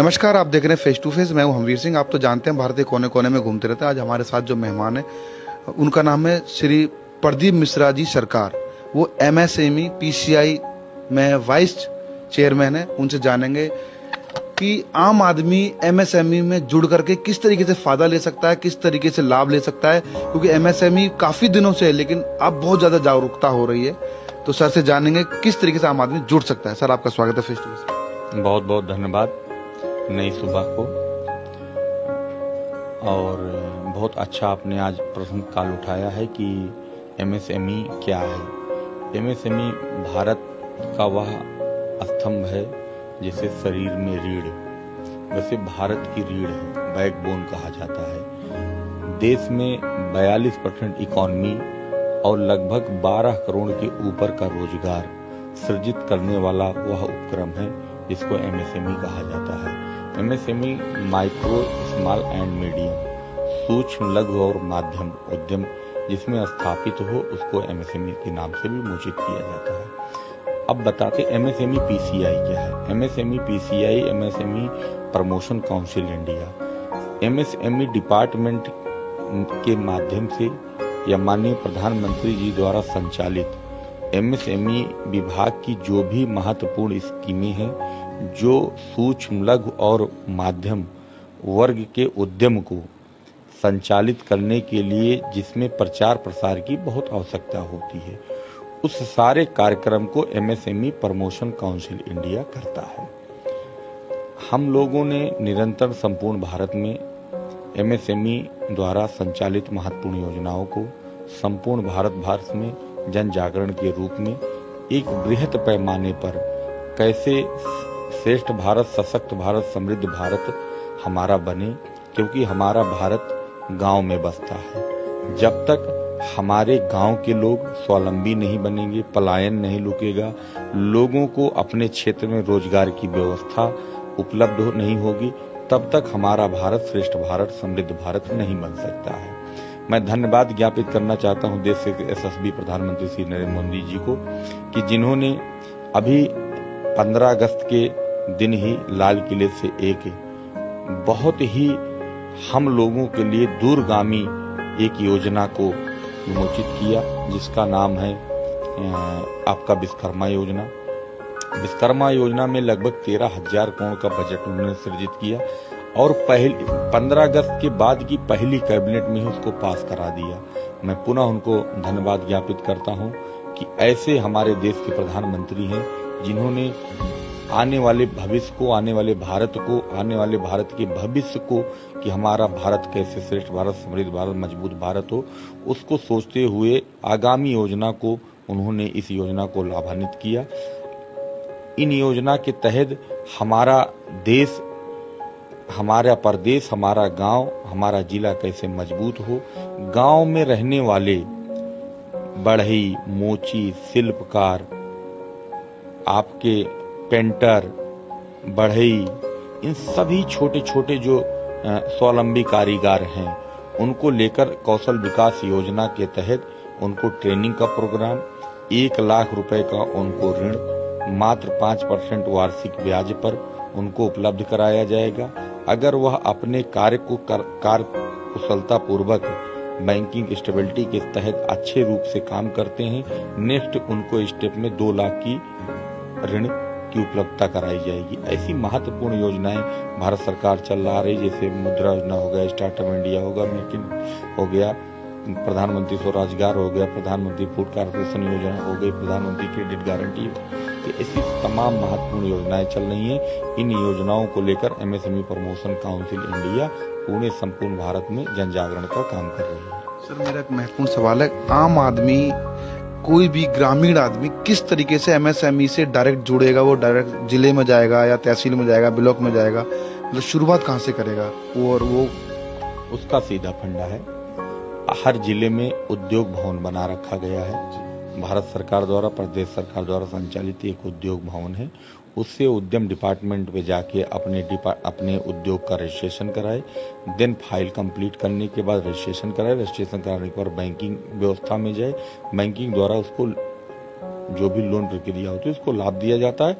नमस्कार, आप देख रहे हैं फेस टू फेस। मैं हूं हमवीर सिंह। आप तो जानते हैं भारत के कोने कोने में घूमते रहते हैं। आज हमारे साथ जो मेहमान है उनका नाम है श्री प्रदीप मिश्रा जी सरकार। वो एमएसएमई पीसीआई में वाइस चेयरमैन है। उनसे जानेंगे कि आम आदमी एमएसएमई में जुड़ करके किस तरीके से फायदा ले सकता है, किस तरीके से लाभ ले सकता है, क्योंकि एमएसएमई काफी दिनों से है लेकिन अब बहुत ज्यादा जागरूकता हो रही है। तो सर से जानेंगे किस तरीके से आम आदमी जुड़ सकता है। सर, आपका स्वागत है फेस टू फेस। बहुत बहुत धन्यवाद। नई सुबह को और बहुत अच्छा आपने आज प्रश्न काल उठाया है कि एमएसएमई क्या है। एमएसएमई भारत का वह स्तंभ है जैसे शरीर में रीढ़, वैसे भारत की रीढ़ है, बैकबोन कहा जाता है। देश में 42% इकॉनमी और लगभग 12 करोड़ के ऊपर का रोजगार सृजित करने वाला वह उपक्रम है जिसको एमएसएमई कहा जाता है। MSME micro, small and medium, सूक्ष्म, लघु और माध्यम उद्यम जिसमें स्थापित हो उसको एमएसएमई के नाम से भी घोषित किया जाता है। अब बताते एमएसएमई पीसीआई क्या है। MSME PCI MSME promotion council India, MSME department के माध्यम से या माननीय प्रधानमंत्री जी द्वारा संचालित एमएसएमई विभाग की जो भी महत्वपूर्ण स्कीमें हैं जो सूक्ष्म, लघु और माध्यम वर्ग के उद्यम को संचालित करने के लिए जिसमें प्रचार प्रसार की बहुत आवश्यकता होती है, उस सारे कार्यक्रम को एमएसएमई प्रमोशन काउंसिल इंडिया करता है। हम लोगों ने निरंतर संपूर्ण भारत में एमएसएमई द्वारा संचालित महत्वपूर्ण योजनाओं को संपूर्ण भारत में जन जागरण के रूप में एक बृहत पैमाने पर कैसे श्रेष्ठ भारत, सशक्त भारत, समृद्ध भारत हमारा बने, क्योंकि हमारा भारत गांव में बसता है। जब तक हमारे गांव के लोग स्वावलंबी नहीं बनेंगे, पलायन नहीं रुकेगा, लोगों को अपने क्षेत्र में रोजगार की व्यवस्था उपलब्ध नहीं होगी, तब तक हमारा भारत श्रेष्ठ भारत, समृद्ध भारत नहीं बन सकता है। मैं धन्यवाद ज्ञापित करना चाहता हूं देश के यशस्वी प्रधानमंत्री श्री नरेंद्र मोदी जी को कि जिन्होंने अभी 15 अगस्त के दिन ही लाल किले से एक बहुत ही हम लोगों के लिए दूरगामी एक योजना को विमोचित किया जिसका नाम है आपका विश्वकर्मा योजना। विश्वकर्मा योजना में लगभग 13,000 करोड़ का बजट उन्होंने सृजित किया और 15 अगस्त के बाद की पहली कैबिनेट में ही उसको पास करा दिया। मैं पुनः उनको धन्यवाद ज्ञापित करता हूं कि ऐसे हमारे देश के प्रधानमंत्री हैं जिन्होंने आने वाले भविष्य को, आने वाले भारत को, आने वाले भारत के भविष्य को कि हमारा भारत कैसे श्रेष्ठ भारत, समृद्ध भारत, मजबूत भारत हो, उसको सोचते हुए आगामी योजना को उन्होंने इस योजना को लाभान्वित किया। इन योजना के तहत हमारा देश, हमारा प्रदेश, हमारा गांव, हमारा जिला कैसे मजबूत हो। गांव में रहने वाले बढ़ई, मोची, शिल्पकार, आपके पेंटर, बढ़ई, इन सभी छोटे छोटे जो स्वावलंबी कारीगर हैं उनको लेकर कौशल विकास योजना के तहत उनको ट्रेनिंग का प्रोग्राम, 1 लाख रुपए का उनको ऋण मात्र 5% वार्षिक ब्याज पर उनको उपलब्ध कराया जाएगा। अगर वह अपने कार्य को कार्य कुशलता पूर्वक बैंकिंग स्टेबिलिटी के तहत अच्छे रूप से काम करते हैं, नेक्स्ट उनको स्टेप में 2 लाख की ऋण की उपलब्धता कराई जाएगी। ऐसी महत्वपूर्ण योजनाएं भारत सरकार चल रहा रही, जैसे मुद्रा योजना हो गया, स्टार्टअप इंडिया होगा, मेक इन हो गया, प्रधानमंत्री स्वरोजगार हो गया, प्रधानमंत्री फूड कॉर्पोरेशन योजना हो गई, प्रधानमंत्री क्रेडिट गारंटी, तो ऐसी तमाम महत्वपूर्ण योजनाएं चल रही हैं। इन योजनाओं को लेकर एमएसएमई प्रमोशन काउंसिल इंडिया पूरे संपूर्ण भारत में जन जागरण का काम कर रही है। सर, मेरा एक महत्वपूर्ण सवाल है, आम आदमी, कोई भी ग्रामीण आदमी किस तरीके से एमएसएमई से डायरेक्ट जुड़ेगा? वो डायरेक्ट जिले में जाएगा या तहसील में जाएगा, ब्लॉक में जाएगा, मतलब शुरुआत कहाँ से करेगा? और वो उसका सीधा फंडा है, हर जिले में उद्योग भवन बना रखा गया है। भारत सरकार द्वारा, प्रदेश सरकार द्वारा संचालित एक उद्योग भवन है, उससे उद्यम डिपार्टमेंट पे जाके अपने उद्योग का रजिस्ट्रेशन कराए, देन फाइल कंप्लीट करने के बाद रजिस्ट्रेशन कराए, रजिस्ट्रेशन कराने के बाद बैंकिंग व्यवस्था में जाए, बैंकिंग द्वारा उसको जो भी लोन प्रक्रिया होती है उसको लाभ दिया जाता है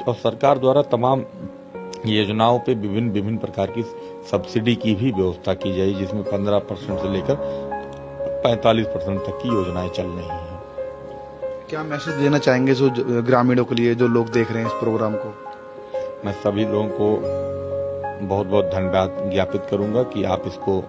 और सरकार द्वारा तमाम योजनाओं पे विभिन्न विभिन्न प्रकार की सब्सिडी की भी व्यवस्था की जाए, जिसमें 15% से लेकर 45% तक की योजनाएं चल रही हैं। क्या मैसेज देना चाहेंगे जो ग्रामीणों के लिए, जो लोग देख रहे हैं इस प्रोग्राम को? मैं सभी लोगों को बहुत बहुत धन्यवाद ज्ञापित करूंगा कि आप इसको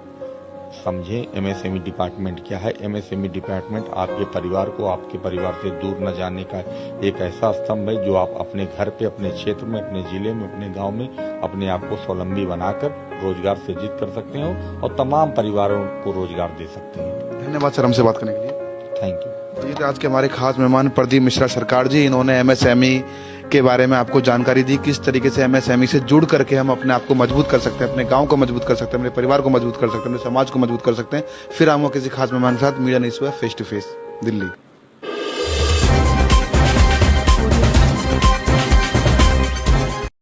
समझें। एमएसएमई डिपार्टमेंट क्या है? एमएसएमई डिपार्टमेंट आपके परिवार को आपके परिवार से दूर न जाने का एक ऐसा स्तंभ है जो आप अपने घर पे, अपने क्षेत्र में, अपने जिले में, अपने गांव में अपने आप को स्वावलंबी बनाकर रोजगार सृजित कर सकते हो और तमाम परिवारों को रोजगार दे सकते हैं। धन्यवाद सर हमसे बात करने के लिए। Thank you. ये थे आज के हमारे खास मेहमान प्रदीप मिश्रा सरकार जी। इन्होंने एमएसएमई के बारे में आपको जानकारी दी, किस तरीके से एमएसएमई से जुड़ करके हम अपने आप को मजबूत कर सकते हैं, अपने गांव को मजबूत कर सकते हैं, अपने परिवार को मजबूत कर सकते हैं, अपने समाज को मजबूत कर सकते हैं। फिर आऊंगा किसी खास मेहमान के साथ। Media news face to face, Delhi.